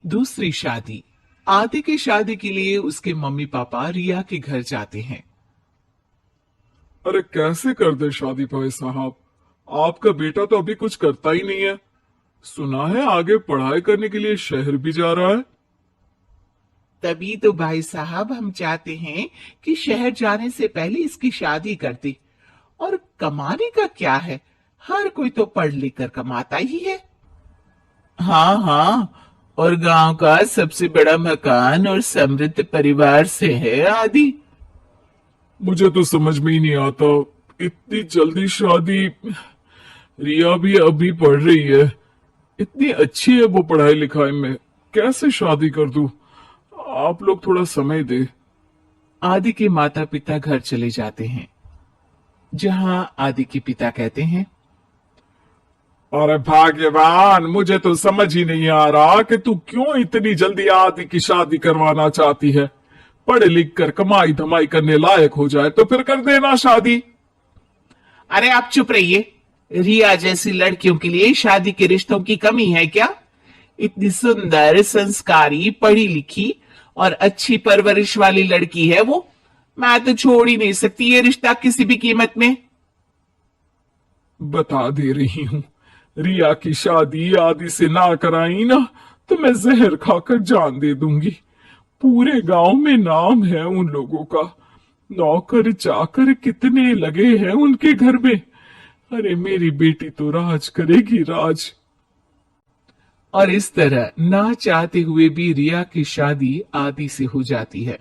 दूसरी शादी। आदि की शादी के लिए उसके मम्मी पापा रिया के घर जाते हैं। अरे कैसे कर दे शादी भाई साहब। आपका बेटा तो अभी कुछ करता ही नहीं है। सुना है आगे पढ़ाई करने के लिए शहर भी जा रहा है। तभी तो भाई साहब हम चाहते हैं कि शहर जाने से पहले इसकी शादी कर दे। और कमाने का क्या है, हर कोई तो पढ़ लिख कर कमाता ही है। हाँ हाँ, और गांव का सबसे बड़ा मकान और समृद्ध परिवार से है आदि। मुझे तो समझ में ही नहीं आता, इतनी जल्दी शादी। रिया भी अभी पढ़ रही है, इतनी अच्छी है वो पढ़ाई लिखाई में, कैसे शादी कर दूं। आप लोग थोड़ा समय दे। आदि के माता पिता घर चले जाते हैं, जहां आदि के पिता कहते हैं। अरे भाग्यवान, मुझे तो समझ ही नहीं आ रहा कि तू क्यों इतनी जल्दी आदि की शादी करवाना चाहती है। पढ़ लिख कर कमाई धमाई करने लायक हो जाए तो फिर कर देना शादी। अरे आप चुप रहिए। रिया जैसी लड़कियों के लिए शादी के रिश्तों की कमी है क्या? इतनी सुंदर, संस्कारी, पढ़ी लिखी और अच्छी परवरिश वाली लड़की है वो। मैं तो छोड़ ही नहीं सकती ये रिश्ता किसी भी कीमत में। बता दे रही हूँ, रिया की शादी आदि से ना कराई ना तो मैं जहर खाकर जान दे दूंगी। पूरे गांव में नाम है उन लोगों का। नौकर चाकर कितने लगे हैं उनके घर में। अरे मेरी बेटी तो राज करेगी, राज। और इस तरह ना चाहते हुए भी रिया की शादी आदि से हो जाती है।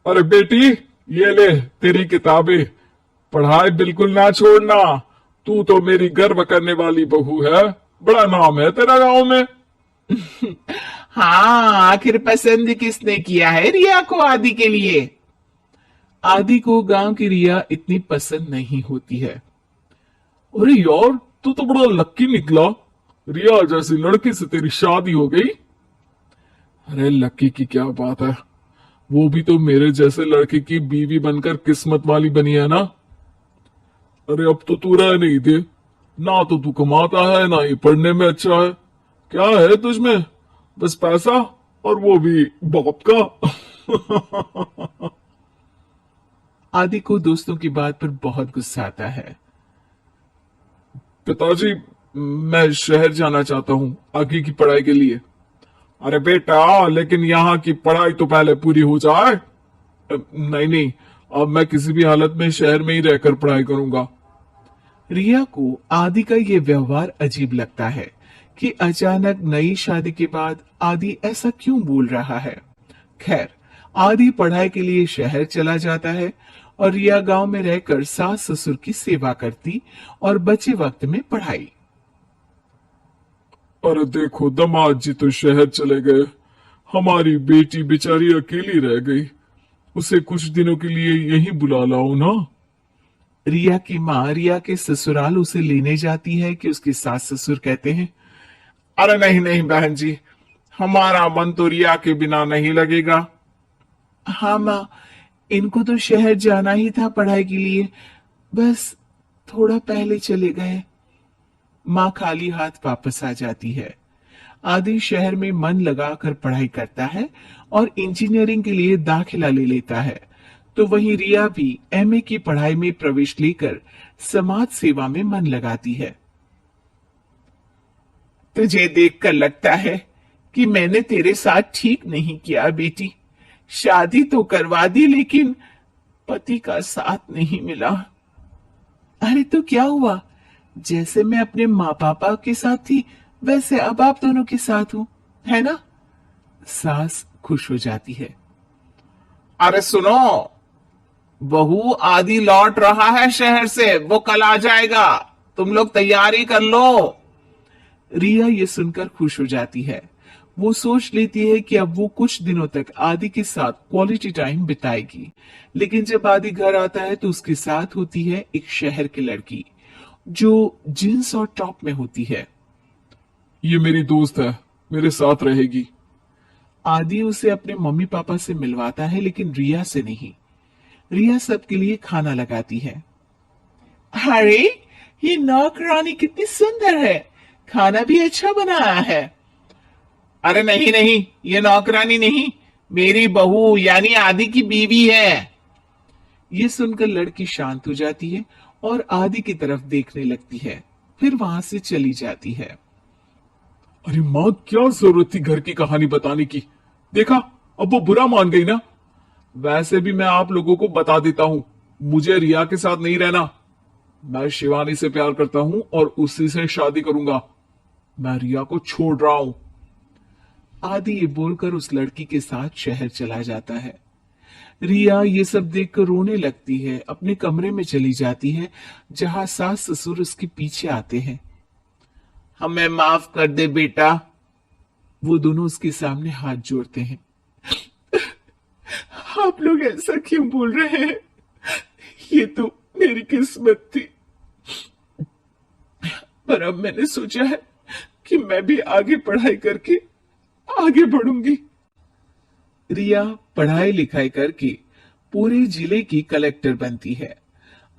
अरे बेटी, ये ले तेरी किताबें। पढ़ाई बिल्कुल ना छोड़ना। तू तो मेरी गर्व करने वाली बहू है। बड़ा नाम है तेरा गांव में। हाँ, आखिर पसंद किसने किया है रिया को आदि के लिए? आदि को गांव की रिया इतनी पसंद नहीं होती है। अरे यार, तू तो बड़ा लक्की निकला। रिया जैसी लड़की से तेरी शादी हो गई। अरे लक्की की क्या बात है, वो भी तो मेरे जैसे लड़के की बीवी बनकर किस्मत वाली बनी है ना। अरे अब तो तू रह नहीं दे। ना तो तू कमाता है, ना ही पढ़ने में अच्छा है। क्या है तुझमें? बस पैसा, और वो भी बाप का। आदि को दोस्तों की बात पर बहुत गुस्सा आता है। पिताजी, मैं शहर जाना चाहता हूँ आगे की पढ़ाई के लिए। अरे बेटा, लेकिन यहाँ की पढ़ाई तो पहले पूरी हो जाए। नहीं नहीं, अब मैं किसी भी हालत में शहर में ही रहकर पढ़ाई करूंगा। रिया को आदि का ये व्यवहार अजीब लगता है कि अचानक नई शादी के बाद आदि ऐसा क्यों बोल रहा है। खैर, आदि पढ़ाई के लिए शहर चला जाता है और रिया गांव में रहकर सास ससुर की सेवा करती और बचे वक्त में पढ़ाई। अरे देखो, दामाद जी तो शहर चले गए। हमारी बेटी बेचारी अकेली रह गई। उसे कुछ दिनों के लिए यहीं बुला लाओ ना। रिया की माँ रिया के ससुराल उसे लेने जाती है कि उसके सास ससुर कहते हैं। अरे नहीं नहीं बहन जी, हमारा मन तो रिया के बिना नहीं लगेगा। हाँ माँ, इनको तो शहर जाना ही था पढ़ाई के लिए, बस थोड़ा पहले चले गए। माँ खाली हाथ वापस आ जाती है। आदि शहर में मन लगाकर पढ़ाई करता है और इंजीनियरिंग के लिए दाखिला ले लेता है। तो वहीं रिया भी एमए की पढ़ाई में प्रवेश लेकर समाज सेवा में मन लगाती है। तुझे देखकर लगता है कि मैंने तेरे साथ ठीक नहीं किया बेटी। शादी तो करवा दी लेकिन पति का साथ नहीं मिला। अरे तो क्या हुआ, जैसे मैं अपने माँ पापा के साथ थी वैसे अब आप दोनों के साथ हूं, है ना? सास खुश हो जाती है। अरे सुनो, बहू आदि लौट रहा है शहर से, वो कल आ जाएगा, तुम लोग तैयारी कर लो। रिया ये सुनकर खुश हो जाती है। वो सोच लेती है कि अब वो कुछ दिनों तक आदि के साथ क्वालिटी टाइम बिताएगी। लेकिन जब आदि घर आता है तो उसके साथ होती है एक शहर की लड़की जो जींस और टॉप में होती है। ये मेरी दोस्त है, मेरे साथ रहेगी। आदि उसे अपने मम्मी पापा से मिलवाता है लेकिन रिया से नहीं। रिया सबके लिए खाना लगाती है। अरे, ये नौकरानी कितनी सुंदर है, खाना भी अच्छा बनाया है। अरे नहीं नहीं, ये नौकरानी नहीं, मेरी बहू यानी आदि की बीवी है। ये सुनकर लड़की शांत हो जाती है और आदि की तरफ देखने लगती है, फिर वहां से चली जाती है। अरे माँ, क्या जरूरत थी घर की कहानी बताने की? देखा, अब वो बुरा मान गई ना। वैसे भी मैं आप लोगों को बता देता हूं, मुझे रिया के साथ नहीं रहना। मैं शिवानी से प्यार करता हूं और उसी से शादी करूंगा। मैं रिया को छोड़ रहा हूं। आदि ये बोलकर उस लड़की के साथ शहर चला जाता है। रिया ये सब देखकर रोने लगती है, अपने कमरे में चली जाती है जहां सास ससुर उसके पीछे आते हैं। हमें माफ कर दे बेटा। वो दोनों उसके सामने हाथ जोड़ते हैं। आप लोग ऐसा क्यों बोल रहे हैं? ये तो मेरी किस्मत थी, पर अब मैंने सोचा है कि मैं भी आगे पढ़ाई करके आगे बढ़ूंगी। रिया पढ़ाई लिखाई करके पूरे जिले की कलेक्टर बनती है।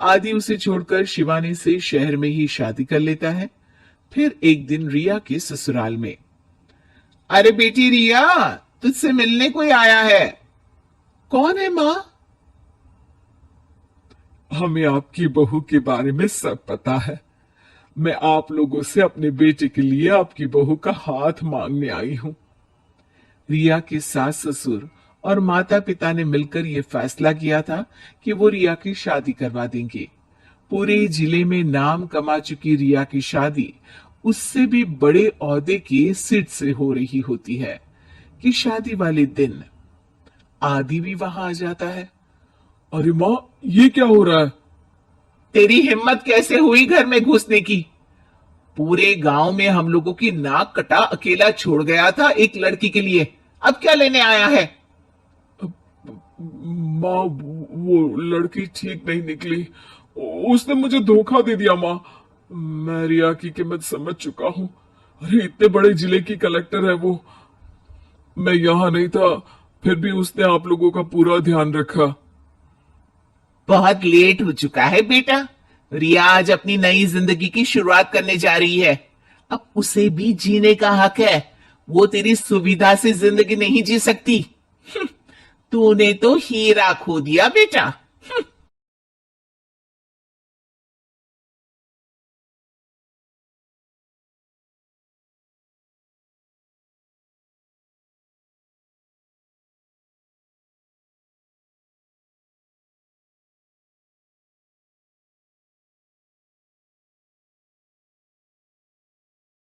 आदि उसे छोड़कर शिवानी से शहर में ही शादी कर लेता है। फिर एक दिन रिया के ससुराल में, अरे बेटी रिया, तुझसे मिलने कोई आया है। कौन है माँ? हमें आपकी बहू के बारे में सब पता है। मैं आप लोगों से अपने बेटे के लिए आपकी बहू का हाथ मांगने आई हूं। रिया के सास ससुर और माता पिता ने मिलकर यह फैसला किया था कि वो रिया की शादी करवा देंगे। पूरे जिले में नाम कमा चुकी रिया की शादी उससे भी बड़े ओहदे के सिट से हो रही होती है कि शादी वाले दिन आदि भी वहां आ जाता है। अरे माँ, ये क्या हो रहा है? तेरी हिम्मत कैसे हुई घर में घुसने की? पूरे गांव में हम लोगों की नाक कटा अकेला छोड़ गया था एक लड़की के लिए, अब क्या लेने आया है? माँ, वो लड़की ठीक नहीं निकली। उसने मुझे धोखा दे दिया माँ। मैं रिया की कीमत समझ चुका हूँ। अरे इतने बड़े जिले की कलेक्टर है वो। मैं यहाँ नहीं था, फिर भी उसने आप लोगों का पूरा ध्यान रखा। बहुत लेट हो चुका है बेटा। रिया आज अपनी नई जिंदगी की शुरुआत करने जा रही है, अब उसे भी जीने का हक है। वो तेरी सुविधा से जिंदगी नहीं जी सकती। तूने तो हीरा खो दिया बेटा।